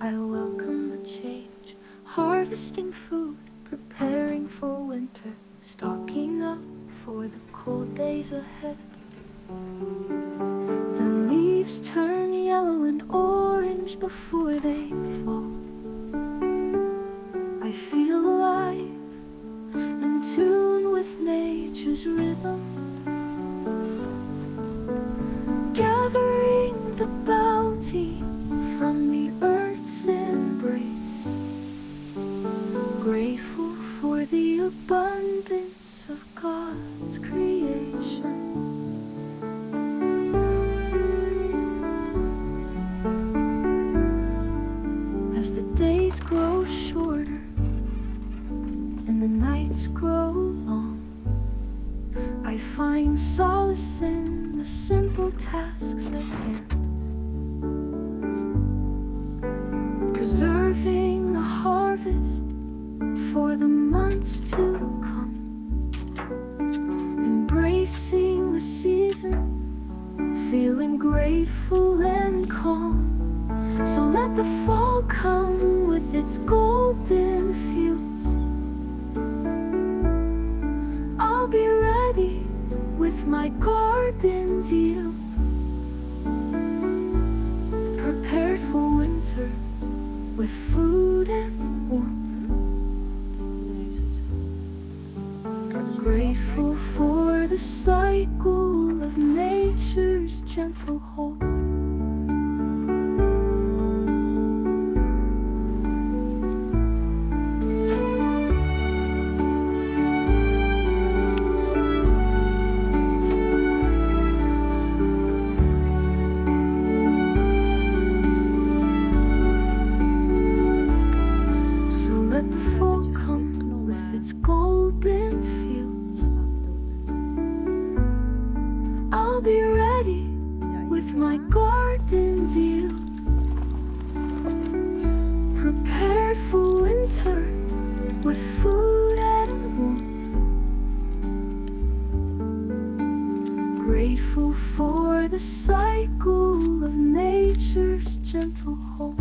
I welcome the change, harvesting food, preparing for winter, stocking up for the cold days ahead. The leaves turn yellow and orange before they fall. I feel alive, in tune with nature's rhythm, gathering the bounty from the earth's embrace, grateful for the abundance of God's creation. As the days grow shorter and the nights grow long, I find solace in the simple tasks at hand. Preserving the harvest for the months to come, embracing the season, feeling grateful and calm. So let the fall come with its golden fields. I'll be ready with my garden's yield, prepared for winter with food and warmth. Grateful for the cycle of nature's gentle hold. I'll be ready with my garden's yield, prepared for winter with food and warmth. Grateful for the cycle of nature's gentle hold.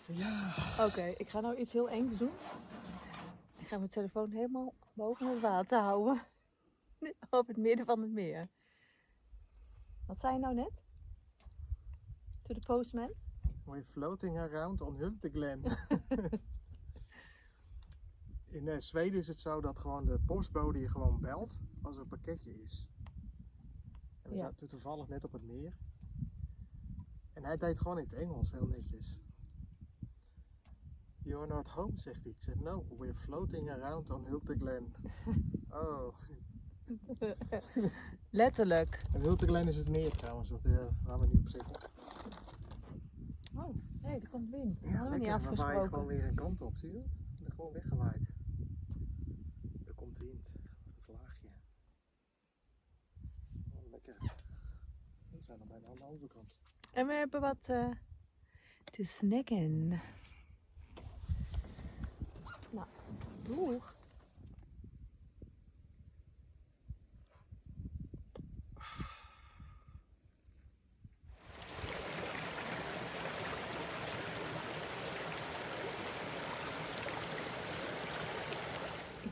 Ja. Oké, ik ga nou iets heel engs doen. Ik ga mijn telefoon helemaal boven het water houden. Op het midden van het meer. Wat zei je nou net? To the postman? We're floating around on Hulteglen. In Zweden is het zo dat gewoon de postbode je gewoon belt als er een pakketje is. En we zaten toevallig net op het meer. En hij deed gewoon in het Engels, heel netjes. You're not home, zegt hij. Ik zeg, no, we're floating around on Hulteglen. Oh. Letterlijk. En Hulteglen is het meer trouwens, dat, waar we nu op zitten. Oh, nee, er komt wind. Dat Ja, hadden we niet lekker, we waaien afgesproken. gewoon weer een kant op, zie je dat? We zijn gewoon weggewaaid. Er komt wind, een vlaagje. Oh, lekker. We zijn al bijna aan de overkant. En we hebben wat te snacken. Nou, doeg.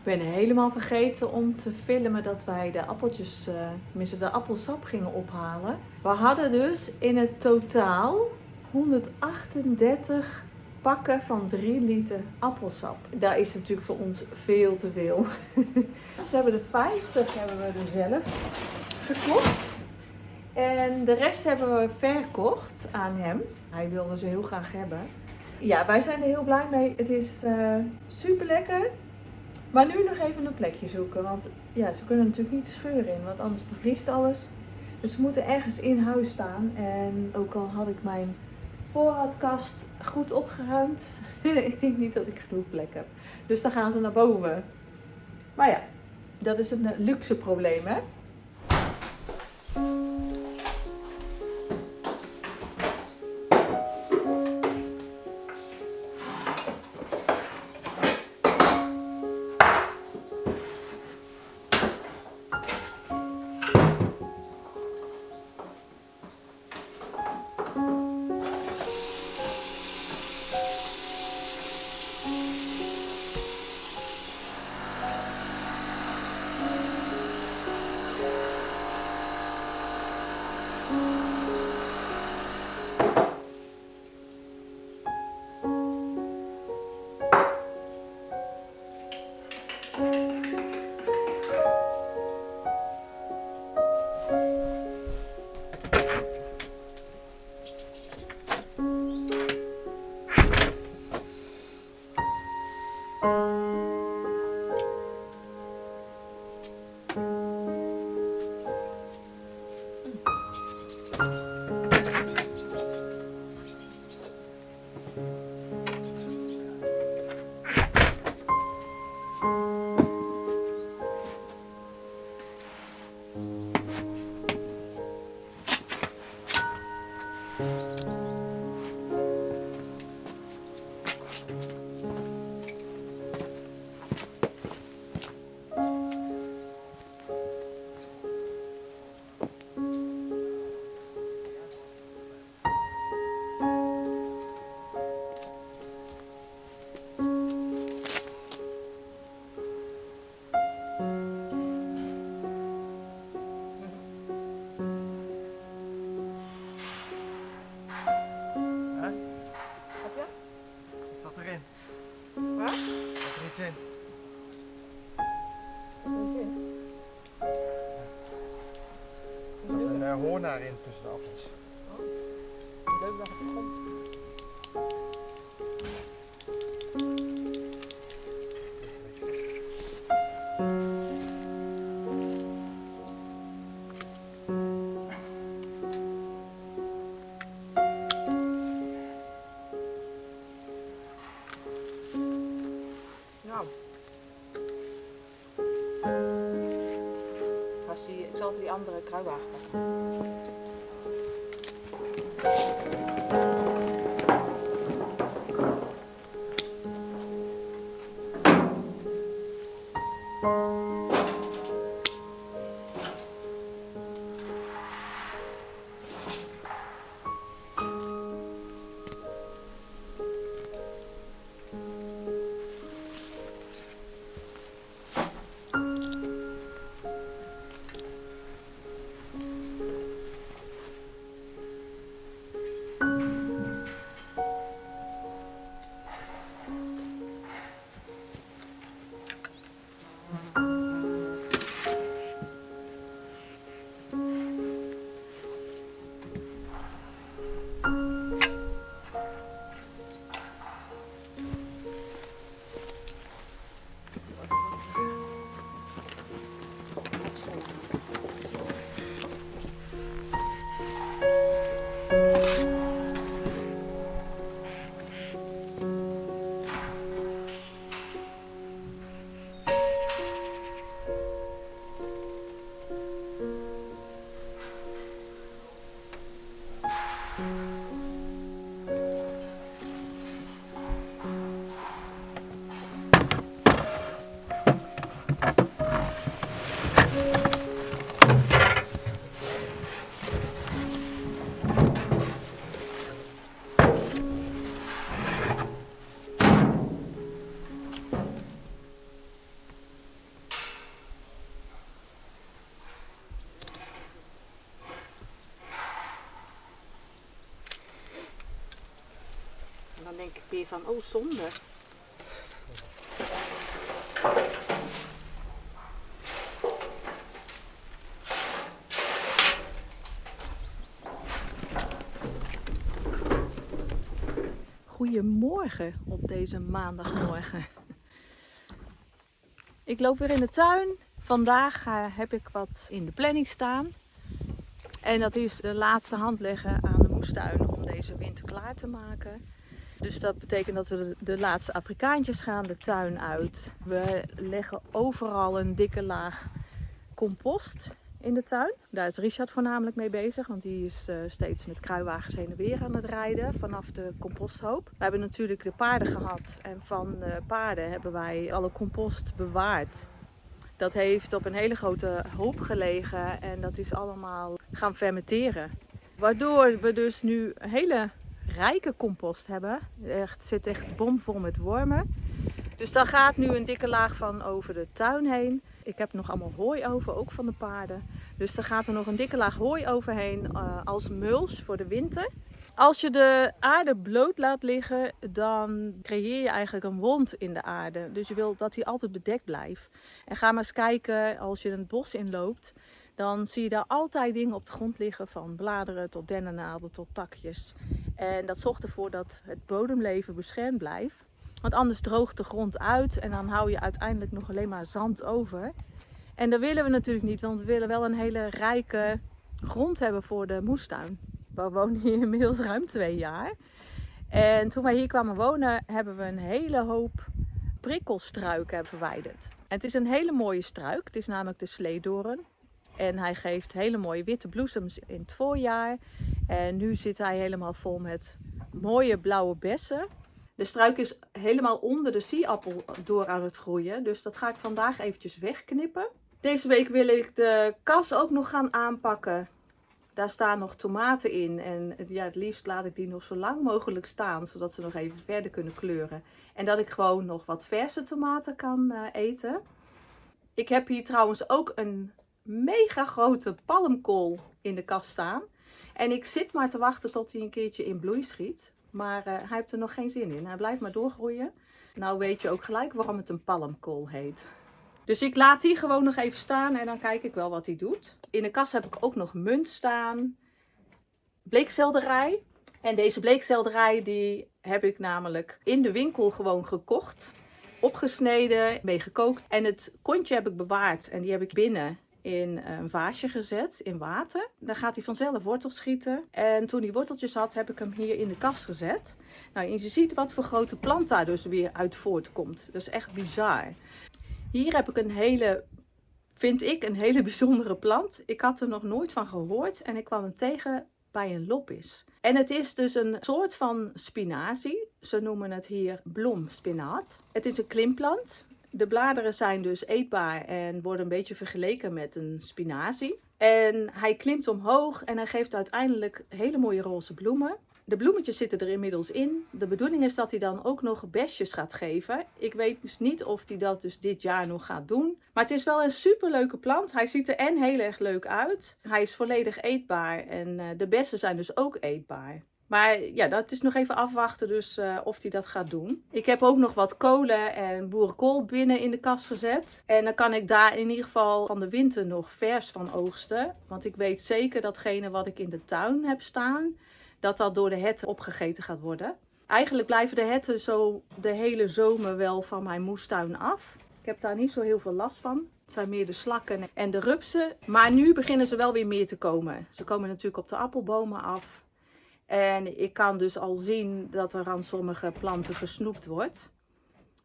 Ik ben helemaal vergeten om te filmen dat wij de appeltjes, tenminste de appelsap gingen ophalen. We hadden dus in het totaal 138 pakken van 3 liter appelsap. Dat is natuurlijk voor ons veel te veel. Dus we hebben de 50 hebben we er zelf gekocht. En de rest hebben we verkocht aan hem. Hij wilde ze heel graag hebben. Ja, wij zijn er heel blij mee. Het is super lekker. Maar nu nog even een plekje zoeken. Want ja, ze kunnen natuurlijk niet de scheur in. Want anders bevriest alles. Dus ze moeten ergens in huis staan. En ook al had ik mijn voorraadkast goed opgeruimd. Ik denk niet dat ik genoeg plek heb. Dus dan gaan ze naar boven. Maar ja, dat is een luxe probleem, hè. Hoornaar in tussen de appels. Leuk dat het komt. Nou. Ik zal even die andere kruiwagen pakken. denk ik weer van, oh zonde. Goedemorgen op deze maandagmorgen. Ik loop weer in de tuin. Vandaag heb ik wat in de planning staan. En dat is de laatste hand leggen aan de moestuin om deze winter klaar te maken. Dus dat betekent dat we de laatste Afrikaantjes gaan de tuin uit. We leggen overal een dikke laag compost in de tuin. Daar is Richard voornamelijk mee bezig, want die is steeds met kruiwagens heen en weer aan het rijden vanaf de composthoop. We hebben natuurlijk de paarden gehad en van de paarden hebben wij alle compost bewaard. Dat heeft op een hele grote hoop gelegen en dat is allemaal gaan fermenteren. Waardoor we dus nu een hele rijke compost hebben. Het zit echt bomvol met wormen. Dus daar gaat nu een dikke laag van over de tuin heen. Ik heb nog allemaal hooi over, ook van de paarden. Dus daar gaat er nog een dikke laag hooi overheen als mulch voor de winter. Als je de aarde bloot laat liggen, dan creëer je eigenlijk een wond in de aarde. Dus je wilt dat die altijd bedekt blijft. En ga maar eens kijken, als je het bos inloopt, dan zie je daar altijd dingen op de grond liggen. Van bladeren tot dennennaalden tot takjes. En dat zorgt ervoor dat het bodemleven beschermd blijft. Want anders droogt de grond uit en dan hou je uiteindelijk nog alleen maar zand over. En dat willen we natuurlijk niet, want we willen wel een hele rijke grond hebben voor de moestuin. We wonen hier inmiddels ruim 2 jaar. En toen wij hier kwamen wonen, hebben we een hele hoop prikkelstruiken verwijderd. En het is een hele mooie struik. Het is namelijk de sleedoorn. En hij geeft hele mooie witte bloesems in het voorjaar. En nu zit hij helemaal vol met mooie blauwe bessen. De struik is helemaal onder de sinaasappel door aan het groeien. Dus dat ga ik vandaag eventjes wegknippen. Deze week wil ik de kas ook nog gaan aanpakken. Daar staan nog tomaten in en ja, het liefst laat ik die nog zo lang mogelijk staan, zodat ze nog even verder kunnen kleuren. En dat ik gewoon nog wat verse tomaten kan eten. Ik heb hier trouwens ook een mega grote palmkool in de kast staan. En ik zit maar te wachten tot hij een keertje in bloei schiet. Maar hij heeft er nog geen zin in. Hij blijft maar doorgroeien. Nou weet je ook gelijk waarom het een palmkool heet. Dus ik laat die gewoon nog even staan en dan kijk ik wel wat hij doet. In de kast heb ik ook nog munt staan. Bleekselderij. En deze bleekselderij die heb ik namelijk in de winkel gewoon gekocht. Opgesneden, mee gekookt. En het kontje heb ik bewaard en die heb ik binnen in een vaasje gezet in water. Dan gaat hij vanzelf wortels schieten. En toen hij worteltjes had, heb ik hem hier in de kast gezet. Nou, je ziet wat voor grote plant daar dus weer uit voortkomt. Dat is echt bizar. Hier heb ik vind ik een hele bijzondere plant. Ik had er nog nooit van gehoord en ik kwam hem tegen bij een loppis. En het is dus een soort van spinazie. Ze noemen het hier bloemspinaat. Het is een klimplant. De bladeren zijn dus eetbaar en worden een beetje vergeleken met een spinazie. En hij klimt omhoog en hij geeft uiteindelijk hele mooie roze bloemen. De bloemetjes zitten er inmiddels in. De bedoeling is dat hij dan ook nog besjes gaat geven. Ik weet dus niet of hij dat dus dit jaar nog gaat doen. Maar het is wel een superleuke plant. Hij ziet er heel erg leuk uit. Hij is volledig eetbaar en de bessen zijn dus ook eetbaar. Maar ja, dat is nog even afwachten dus of hij dat gaat doen. Ik heb ook nog wat kolen en boerenkool binnen in de kast gezet. En dan kan ik daar in ieder geval van de winter nog vers van oogsten. Want ik weet zeker datgene wat ik in de tuin heb staan, dat door de herten opgegeten gaat worden. Eigenlijk blijven de herten zo de hele zomer wel van mijn moestuin af. Ik heb daar niet zo heel veel last van. Het zijn meer de slakken en de rupsen. Maar nu beginnen ze wel weer meer te komen. Ze komen natuurlijk op de appelbomen af. En ik kan dus al zien dat er aan sommige planten gesnoept wordt.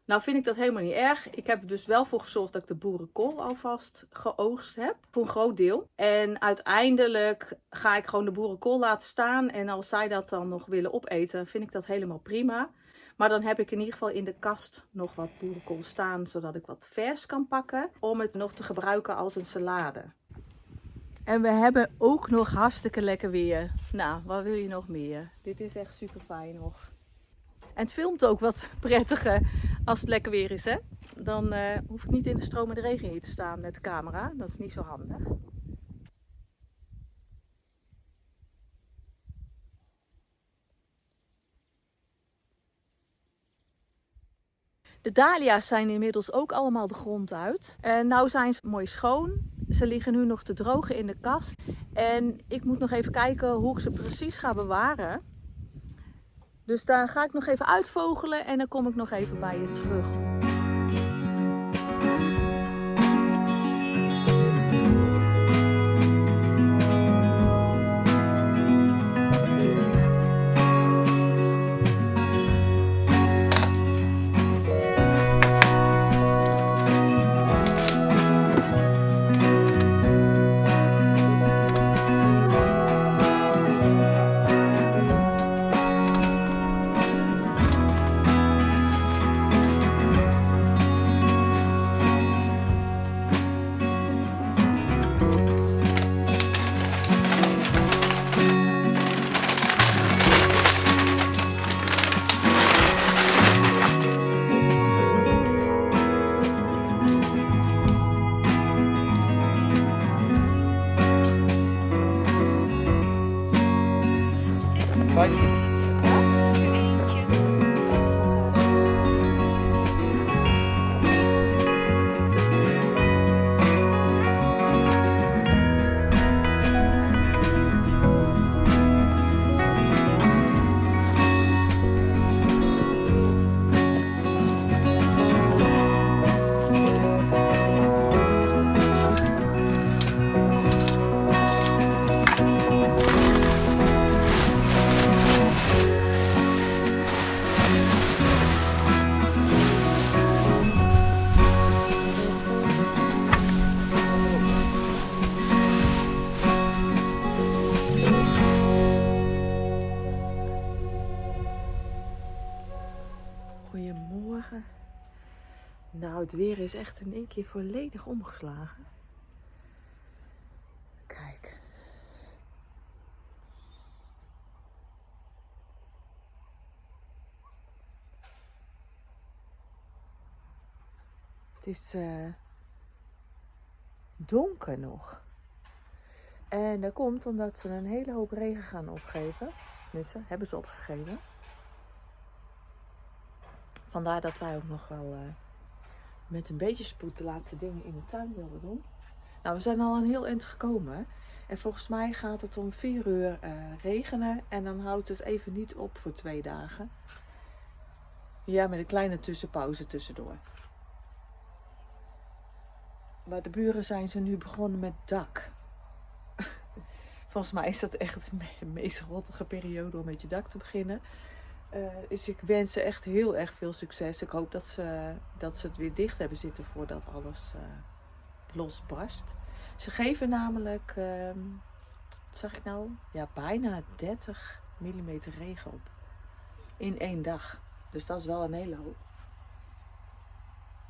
Nou vind ik dat helemaal niet erg. Ik heb er dus wel voor gezorgd dat ik de boerenkool alvast geoogst heb. Voor een groot deel. En uiteindelijk ga ik gewoon de boerenkool laten staan. En als zij dat dan nog willen opeten, vind ik dat helemaal prima. Maar dan heb ik in ieder geval in de kast nog wat boerenkool staan. Zodat ik wat vers kan pakken. Om het nog te gebruiken als een salade. En we hebben ook nog hartstikke lekker weer. Nou, wat wil je nog meer? Dit is echt super fijn nog. En het filmt ook wat prettiger als het lekker weer is, hè? Dan hoef ik niet in de stroom en de regen hier te staan met de camera. Dat is niet zo handig. De dahlia's zijn inmiddels ook allemaal de grond uit. En nou zijn ze mooi schoon. Ze liggen nu nog te drogen in de kast. En ik moet nog even kijken hoe ik ze precies ga bewaren. Dus daar ga ik nog even uitvogelen en dan kom ik nog even bij je terug. Goedemorgen. Nou, het weer is echt in één keer volledig omgeslagen. Kijk. Het is donker nog. En dat komt omdat ze een hele hoop regen gaan opgeven. Tenminste, hebben ze opgegeven. Vandaar dat wij ook nog wel met een beetje spoed de laatste dingen in de tuin wilden doen. Nou, we zijn al een heel eind gekomen. En volgens mij gaat het om 4 uur regenen. En dan houdt het even niet op voor 2 dagen. Ja, met een kleine tussenpauze tussendoor. Maar de buren zijn ze nu begonnen met dak. Volgens mij is dat echt de meest rottige periode om met je dak te beginnen. Dus ik wens ze echt heel erg veel succes. Ik hoop dat ze het weer dicht hebben zitten voordat alles losbarst. Ze geven namelijk, wat zag ik nou? Ja, bijna 30 mm regen op. In 1 dag. Dus dat is wel een hele hoop.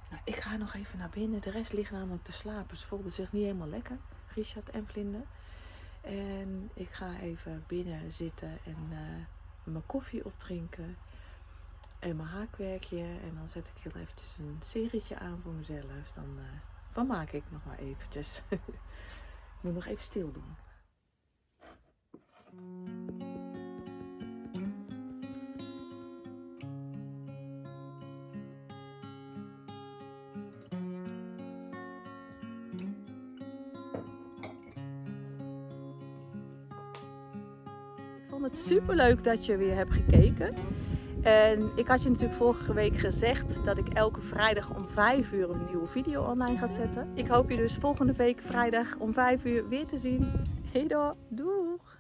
Nou, ik ga nog even naar binnen. De rest ligt namelijk te slapen. Ze voelden zich niet helemaal lekker. Richard en Vlinde. En ik ga even binnen zitten en mijn koffie opdrinken. En mijn haakwerkje. En dan zet ik heel eventjes een serietje aan voor mezelf. Dan vermaak ik nog maar eventjes. Ik moet nog even stil doen. Ik vond het super leuk dat je weer hebt gekeken. En ik had je natuurlijk vorige week gezegd dat ik elke vrijdag om 5 uur een nieuwe video online ga zetten. Ik hoop je dus volgende week vrijdag om 5 uur weer te zien. Hey doei, doeg!